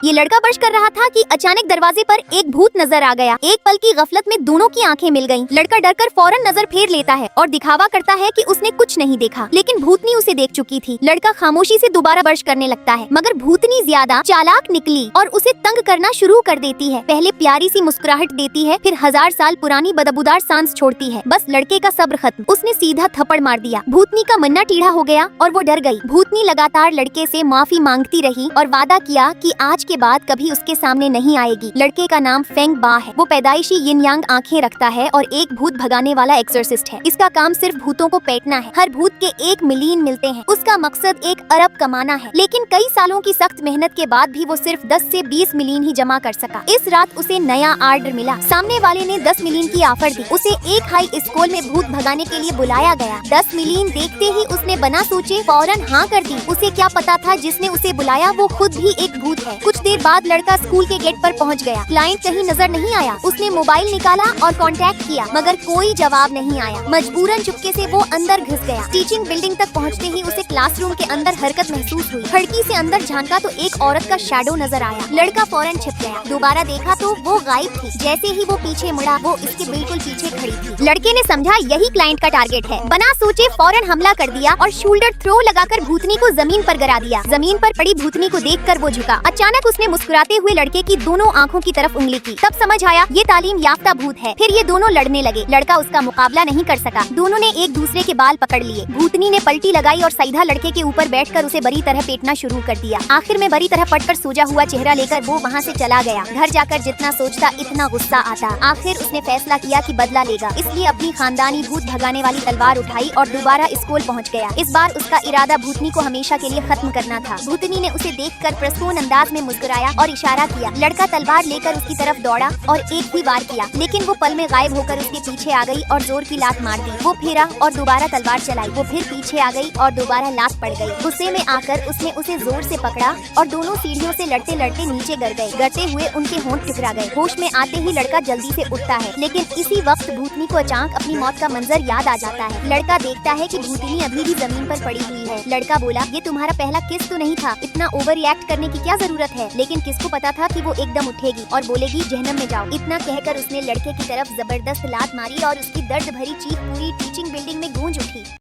ये लड़का ब्रश कर रहा था कि अचानक दरवाजे पर एक भूत नजर आ गया। एक पल की गफलत में दोनों की आंखें मिल गईं। लड़का डरकर फौरन नजर फेर लेता है और दिखावा करता है कि उसने कुछ नहीं देखा, लेकिन भूतनी उसे देख चुकी थी। लड़का खामोशी से दोबारा ब्रश करने लगता है, मगर भूतनी ज्यादा चालाक निकली और उसे तंग करना शुरू कर देती है। पहले प्यारी सी मुस्कुराहट देती है, फिर 1000 साल पुरानी बदबूदार सांस छोड़ती है। बस लड़के का सब्र खत्म, उसने सीधा थप्पड़ मार दिया। भूतनी का मन्ना टेढ़ा हो गया और वो डर गई। भूतनी लगातार लड़के से माफी मांगती रही और वादा किया कि आज के बाद कभी उसके सामने नहीं आएगी। लड़के का नाम फेंग बा है। वो पैदाइशी यिन यांग आंखें रखता है और एक भूत भगाने वाला एक्सोर्सिस्ट है। इसका काम सिर्फ भूतों को पेटना है। हर भूत के 1 मिलियन मिलते हैं। उसका मकसद 1 अरब कमाना है, लेकिन कई सालों की सख्त मेहनत के बाद भी वो सिर्फ 10 से 20 मिलियन ही जमा कर सका। इस रात उसे नया ऑर्डर मिला। सामने वाले ने 10 मिलियन की ऑफर दी। उसे एक हाई स्कूल में भूत भगाने के लिए बुलाया गया। 10 मिलियन देखते ही उसने बिना सोचे फौरन हाँ कर दी। उसे क्या पता था जिसने उसे बुलाया वो खुद भी एक भूत है। कुछ देर बाद लड़का स्कूल के गेट पर पहुंच गया। क्लाइंट कहीं नजर नहीं आया। उसने मोबाइल निकाला और कांटेक्ट किया, मगर कोई जवाब नहीं आया। मजबूरन चुपके से वो अंदर घुस गया। टीचिंग बिल्डिंग तक पहुंचते ही उसे क्लासरूम के अंदर हरकत महसूस हुई। खिड़की से अंदर झांका तो एक औरत का शैडो नजर आया। लड़का फौरन छिप गया। दोबारा देखा तो वो गायब थी। जैसे ही वो पीछे मुड़ा, वो इसके बिल्कुल पीछे खड़ी थी। लड़के ने समझा यही क्लाइंट का टारगेट है। बिना सोचे फौरन हमला कर दिया और शोल्डर थ्रो लगाकर भूतनी को जमीन पर गिरा दिया। जमीन पर पड़ी भूतनी को देखकर वो झुका। अचानक उसने मुस्कुराते हुए लड़के की दोनों आंखों की तरफ उंगली की। तब समझ आया ये तालीम याफ्ता भूत है। फिर ये दोनों लड़ने लगे। लड़का उसका मुकाबला नहीं कर सका। दोनों ने एक दूसरे के बाल पकड़ लिए। भूतनी ने पलटी लगाई और सीधा लड़के के ऊपर बैठकर उसे बुरी तरह पेटना शुरू कर दिया। आखिर में बुरी तरह पटकर सूजा हुआ चेहरा लेकर वो वहाँ से चला गया। घर जाकर जितना सोचता इतना गुस्सा आता। आखिर उसने फैसला किया कि बदला लेगा, इसलिए अपनी खानदानी भूत भगाने वाली तलवार उठाई और दोबारा स्कूल पहुँच गया। इस बार उसका इरादा भूतनी को हमेशा के लिए खत्म करना था। भूतनी ने उसे देखकर प्रसन्न अंदाज में मुस्कुराया और इशारा किया। लड़का तलवार लेकर उसकी तरफ दौड़ा और एक ही वार किया, लेकिन वो पल में गायब होकर उसके पीछे आ गई और जोर की लात मार दी। वो फिरा और दोबारा तलवार चलाई। वो फिर पीछे आ गई और दोबारा लात पड़ गई। गुस्से में आकर उसने उसे जोर से पकड़ा और दोनों सीढ़ियों से लड़ते लड़ते नीचे गिर गए। गिरते हुए उनके होंठ टकरा गए। होश में आते ही लड़का जल्दी से उठता है, लेकिन इसी वक्त भूतनी को अचानक अपनी मौत का मंजर याद आ जाता है। लड़का देखता है कि भूतनी अभी भी जमीन पर पड़ी हुई है। लड़का बोला, ये तुम्हारा पहला किस तो नहीं था, इतना ओवर रिएक्ट करने की क्या जरूरत है। लेकिन किसको पता था कि वो एकदम उठेगी और बोलेगी जहन्नम में जाओ। इतना कहकर उसने लड़के की तरफ जबरदस्त लात मारी और उसकी दर्द भरी चीख पूरी टीचिंग बिल्डिंग में गूंज उठी।